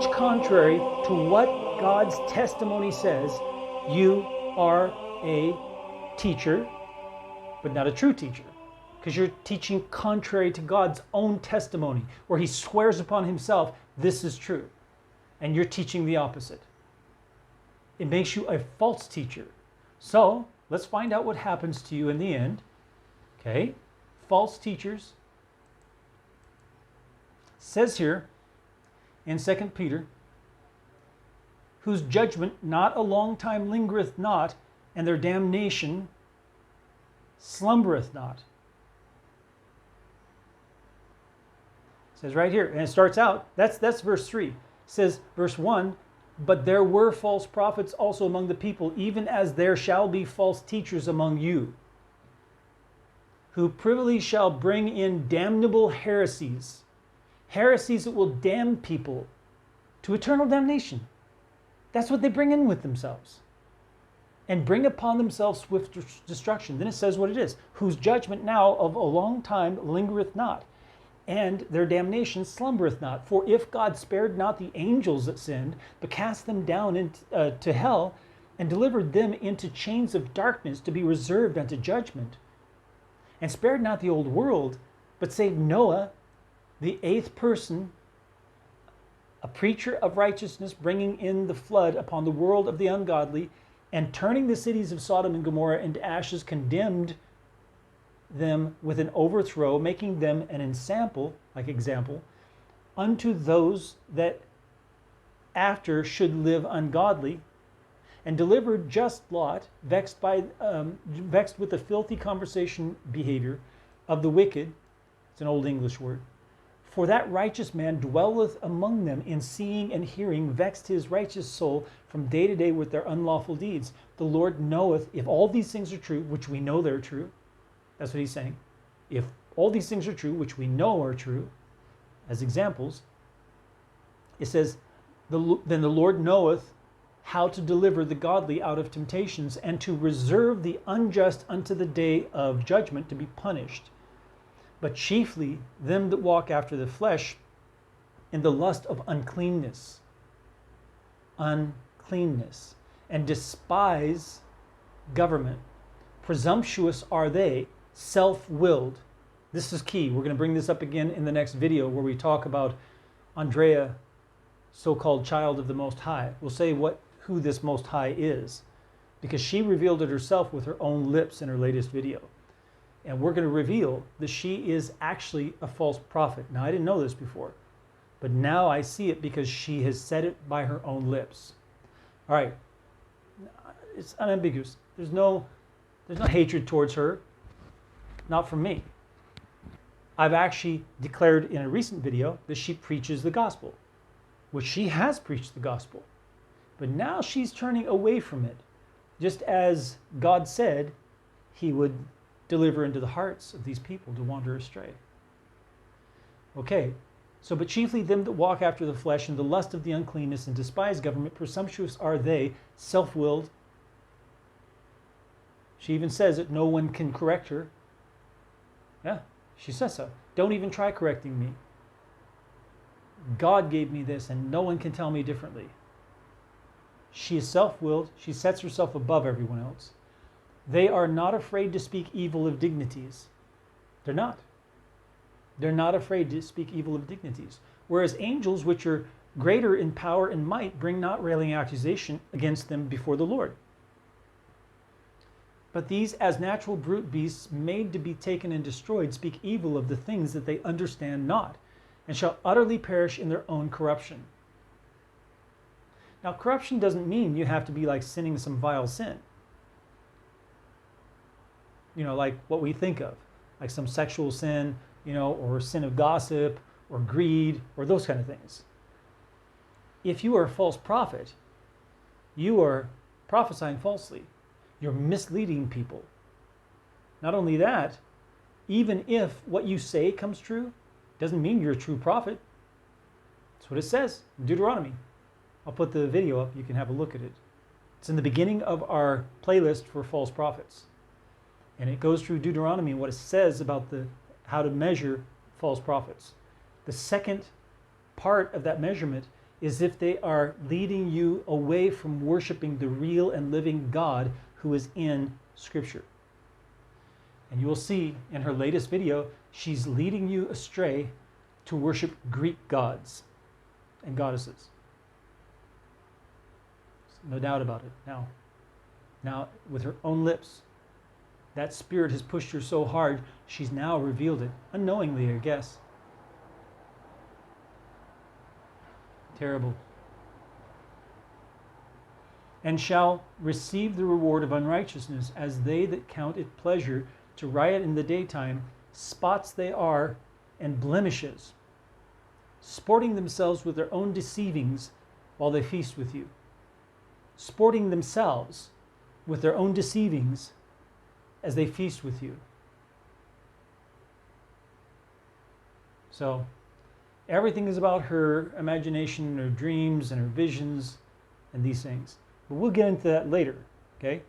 teach contrary to what God's testimony says, you are a teacher, but not a true teacher. Because you're teaching contrary to God's own testimony, where he swears upon himself, this is true. And you're teaching the opposite. It makes you a false teacher. So let's find out what happens to you in the end. Okay, false teachers. Says here in 2 Peter, whose judgment not a long time lingereth not, and their damnation slumbereth not. It says right here, and it starts out, that's verse 3. It says, verse 1, but there were false prophets also among the people, even as there shall be false teachers among you, who privily shall bring in damnable heresies. Heresies that will damn people to eternal damnation. That's what they bring in with themselves. And bring upon themselves swift destruction. Then it says what it is. Whose judgment now of a long time lingereth not, and their damnation slumbereth not. For if God spared not the angels that sinned, but cast them down into hell, and delivered them into chains of darkness to be reserved unto judgment, and spared not the old world, but saved Noah, the eighth person, a preacher of righteousness, bringing in the flood upon the world of the ungodly, and turning the cities of Sodom and Gomorrah into ashes, condemned them with an overthrow, making them an example unto those that after should live ungodly, and delivered just Lot, vexed with the filthy conversation behavior of the wicked. It's an old English word. For that righteous man dwelleth among them in seeing and hearing, vexed his righteous soul from day to day with their unlawful deeds. The Lord knoweth if all these things are true, which we know they're true. That's what he's saying. If all these things are true, which we know are true, as examples, it says, then the Lord knoweth how to deliver the godly out of temptations, and to reserve the unjust unto the day of judgment, to be punished. But chiefly them that walk after the flesh in the lust of uncleanness, and despise government. Presumptuous are they, self-willed. This is key. We're going to bring this up again in the next video, where we talk about Andrea, so-called child of the Most High. We'll say who this Most High is, because she revealed it herself with her own lips in her latest video. And we're going to reveal that she is actually a false prophet. Now, I didn't know this before, but now I see it because she has said it by her own lips. All right. It's unambiguous. There's no hatred towards her, not from me. I've actually declared in a recent video that she preaches the gospel, which she has preached the gospel. But now she's turning away from it, just as God said he would deliver into the hearts of these people to wander astray. Okay, so but chiefly them that walk after the flesh in the lust of the uncleanness and despise government, presumptuous are they, self-willed. She even says that no one can correct her. Yeah, she says so. Don't even try correcting me. God gave me this and no one can tell me differently. She is self-willed. She sets herself above everyone else. They are not afraid to speak evil of dignities. They're not. They're not afraid to speak evil of dignities. Whereas angels, which are greater in power and might, bring not railing accusation against them before the Lord. But these, as natural brute beasts, made to be taken and destroyed, speak evil of the things that they understand not, and shall utterly perish in their own corruption. Now, corruption doesn't mean you have to be like sinning some vile sin. Like what we think of, like some sexual sin, or sin of gossip, or greed, or those kind of things. If you are a false prophet, you are prophesying falsely. You're misleading people. Not only that, even if what you say comes true, doesn't mean you're a true prophet. That's what it says in Deuteronomy. I'll put the video up. You can have a look at it. It's in the beginning of our playlist for false prophets. And it goes through Deuteronomy and what it says about how to measure false prophets. The second part of that measurement is if they are leading you away from worshiping the real and living God who is in Scripture. And you will see in her latest video, she's leading you astray to worship Greek gods and goddesses. No doubt about it. Now, with her own lips, that spirit has pushed her so hard, she's now revealed it, unknowingly, I guess. Terrible. And shall receive the reward of unrighteousness, as they that count it pleasure to riot in the daytime, spots they are and blemishes, sporting themselves with their own deceivings while they feast with you. Sporting themselves with their own deceivings as they feast with you. So, everything is about her imagination and her dreams and her visions and these things. But we'll get into that later, okay?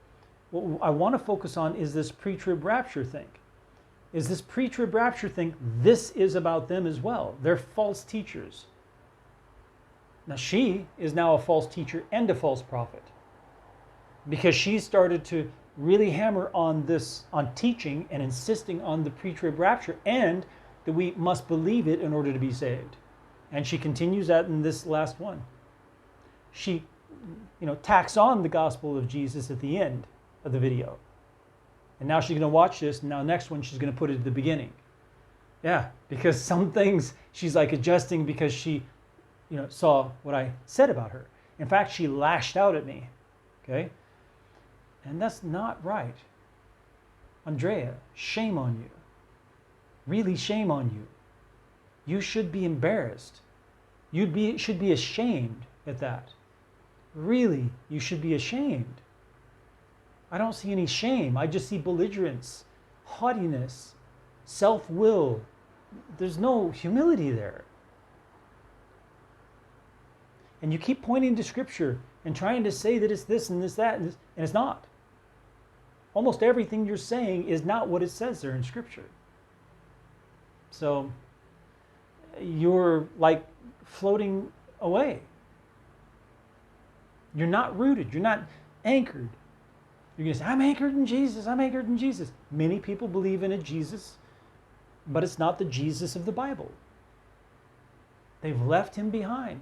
What I want to focus on is this pre-trib rapture thing. Is this pre-trib rapture thing, this is about them as well. They're false teachers. Now she is now a false teacher and a false prophet, because she started to really hammer on this, on teaching and insisting on the pre-trib rapture and that we must believe it in order to be saved. And she continues that in this last one. She, tacks on the gospel of Jesus at the end of the video. And now she's going to watch this, and now next one she's going to put it at the beginning. Yeah, because some things she's like adjusting because she, saw what I said about her. In fact, she lashed out at me, okay? And that's not right. Andrea, shame on you. Really shame on you. You should be embarrassed. You should be ashamed at that. Really, you should be ashamed. I don't see any shame. I just see belligerence, haughtiness, self-will. There's no humility there. And you keep pointing to Scripture and trying to say that it's this and this, that, and it's not. Almost everything you're saying is not what it says there in Scripture. So you're like floating away. You're not rooted. You're not anchored. You're going to say, I'm anchored in Jesus. I'm anchored in Jesus. Many people believe in a Jesus, but it's not the Jesus of the Bible. They've left him behind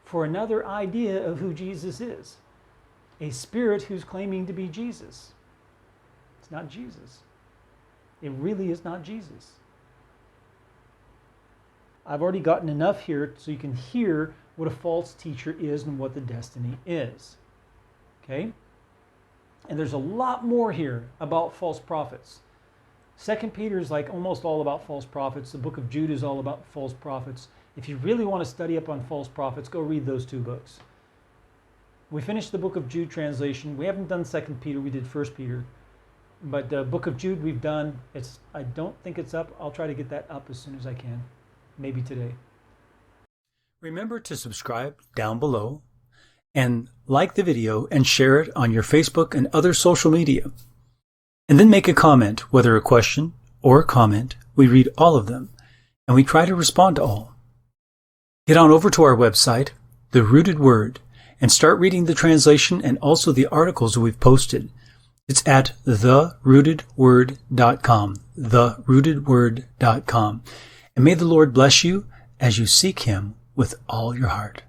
for another idea of who Jesus is. A spirit who's claiming to be Jesus. It's not Jesus. It really is not Jesus. I've already gotten enough here so you can hear what a false teacher is and what the destiny is. Okay? And there's a lot more here about false prophets. 2 Peter is like almost all about false prophets. The book of Jude is all about false prophets. If you really want to study up on false prophets, go read those two books. We finished the book of Jude translation. We haven't done 2 Peter, we did 1 Peter. But the book of Jude we've done. I don't think it's up. I'll try to get that up as soon as I can. Maybe today. Remember to subscribe down below and like the video and share it on your Facebook and other social media. And then make a comment, whether a question or a comment. We read all of them and we try to respond to all. Get on over to our website, The Rooted Word, and start reading the translation and also the articles we've posted. It's at therootedword.com, therootedword.com. And may the Lord bless you as you seek him with all your heart.